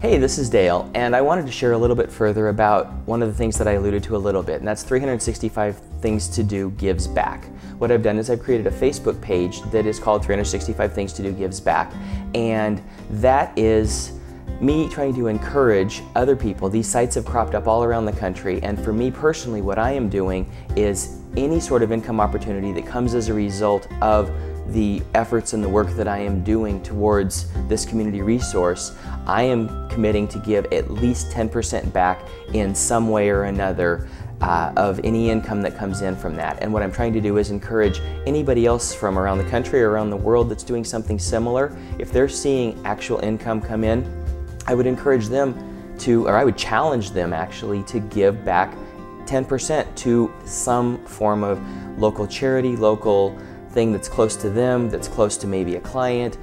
Hey, this is Dale, and I wanted to share a little bit further about one of the things that I alluded to a little bit, and that's 365 Things to Do Gives Back. What I've done is I've created a Facebook page that is called 365 Things to Do Gives Back, and that is me trying to encourage other people. These sites have cropped up all around the country, and for me personally, what I am doing is any sort of income opportunity that comes as a result of the efforts and the work that I am doing towards this community resource, I am committing to give at least 10% back in some way or another of any income that comes in from that. And what I'm trying to do is encourage anybody else from around the country or around the world that's doing something similar. If they're seeing actual income come in, I would encourage them to, or I would challenge them actually, to give back 10% to some form of local charity, local thing that's close to them, that's close to maybe a client.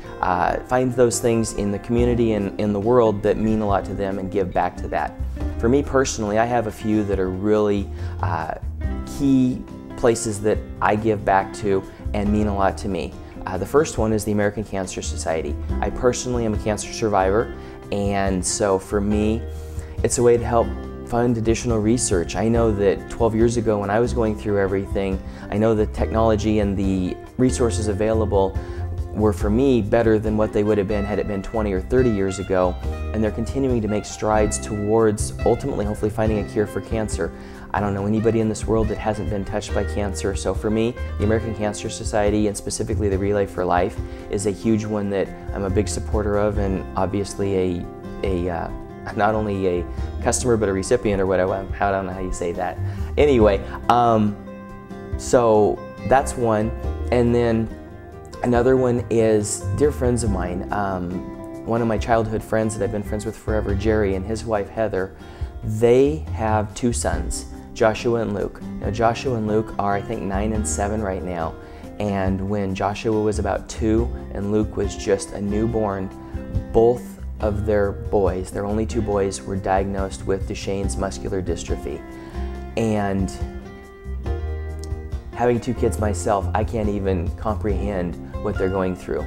Find those things in the community and in the world that mean a lot to them and give back to that. For me personally, I have a few that are really key places that I give back to and mean a lot to me. The first one is the American Cancer Society. I personally am a cancer survivor, and so for me, it's a way to help fund additional research. I know that 12 years ago when I was going through everything, I know the technology and the resources available were for me better than what they would have been had it been 20 or 30 years ago, and they're continuing to make strides towards ultimately hopefully finding a cure for cancer. I don't know anybody in this world that hasn't been touched by cancer, so for me, the American Cancer Society and specifically the Relay for Life is a huge one that I'm a big supporter of, and obviously not only a customer but a recipient, or whatever. I don't know how you say that. Anyway, so that's one. And then another one is dear friends of mine. One of my childhood friends that I've been friends with forever, Jerry, and his wife Heather, they have two sons, Joshua and Luke. Now Joshua and Luke are, I think, 9 and 7 right now. And when Joshua was about 2 and Luke was just a newborn, both of their boys, their only 2 boys, were diagnosed with Duchenne's muscular dystrophy. And having 2 kids myself, I can't even comprehend what they're going through.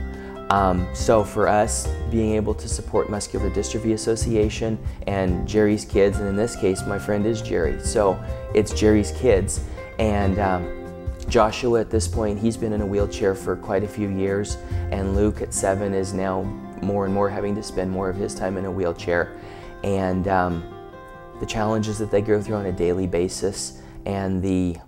So for us, being able to support Muscular Dystrophy Association and Jerry's kids, and in this case, my friend is Jerry, so it's Jerry's kids. And Joshua at this point, he's been in a wheelchair for quite a few years, and Luke at 7 is now more and more having to spend more of his time in a wheelchair. And the challenges that they go through on a daily basis and the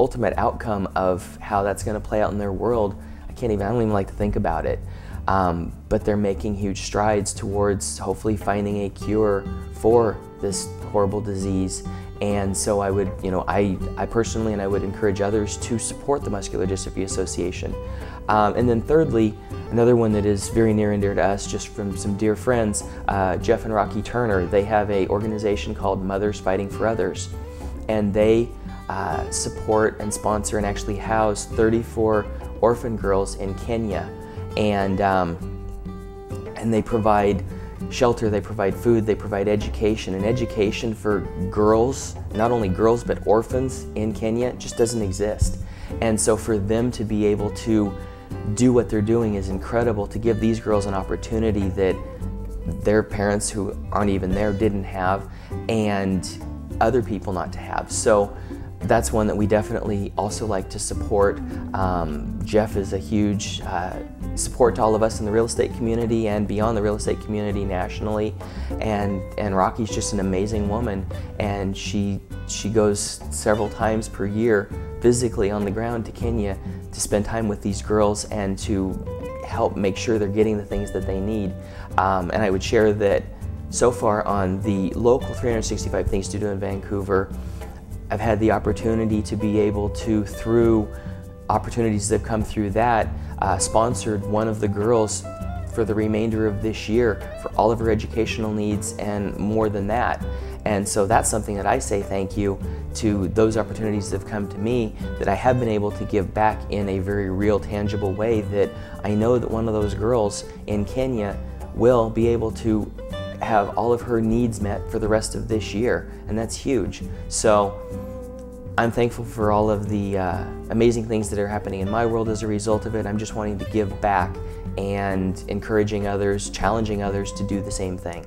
ultimate outcome of how that's going to play out in their world, I don't even like to think about it. But they're making huge strides towards hopefully finding a cure for this horrible disease. And so I would, I personally, and I would encourage others to support the Muscular Dystrophy Association. And then thirdly, another one that is very near and dear to us, just from some dear friends, Jeff and Rocky Turner. They have an organization called Mothers Fighting for Others, and they support and sponsor and actually house 34 orphan girls in Kenya. And they provide shelter, they provide food, they provide education, and education for girls, not only girls but orphans in Kenya, just doesn't exist. And so for them to be able to do what they're doing is incredible, to give these girls an opportunity that their parents who aren't even there didn't have, and other people not to have. So that's one that we definitely also like to support. Jeff is a huge support to all of us in the real estate community and beyond the real estate community nationally. And Rocky's just an amazing woman, and she goes several times per year physically on the ground to Kenya to spend time with these girls and to help make sure they're getting the things that they need. And I would share that so far on the local 365 Things to Do in Vancouver, I've had the opportunity to be able to, through opportunities that have come through that, sponsored one of the girls for the remainder of this year for all of her educational needs and more than that. And so that's something that I say thank you to those opportunities that have come to me, that I have been able to give back in a very real, tangible way, that I know that one of those girls in Kenya will be able to have all of her needs met for the rest of this year, and that's huge. So I'm thankful for all of the amazing things that are happening in my world as a result of it. I'm just wanting to give back and encouraging others, challenging others to do the same thing.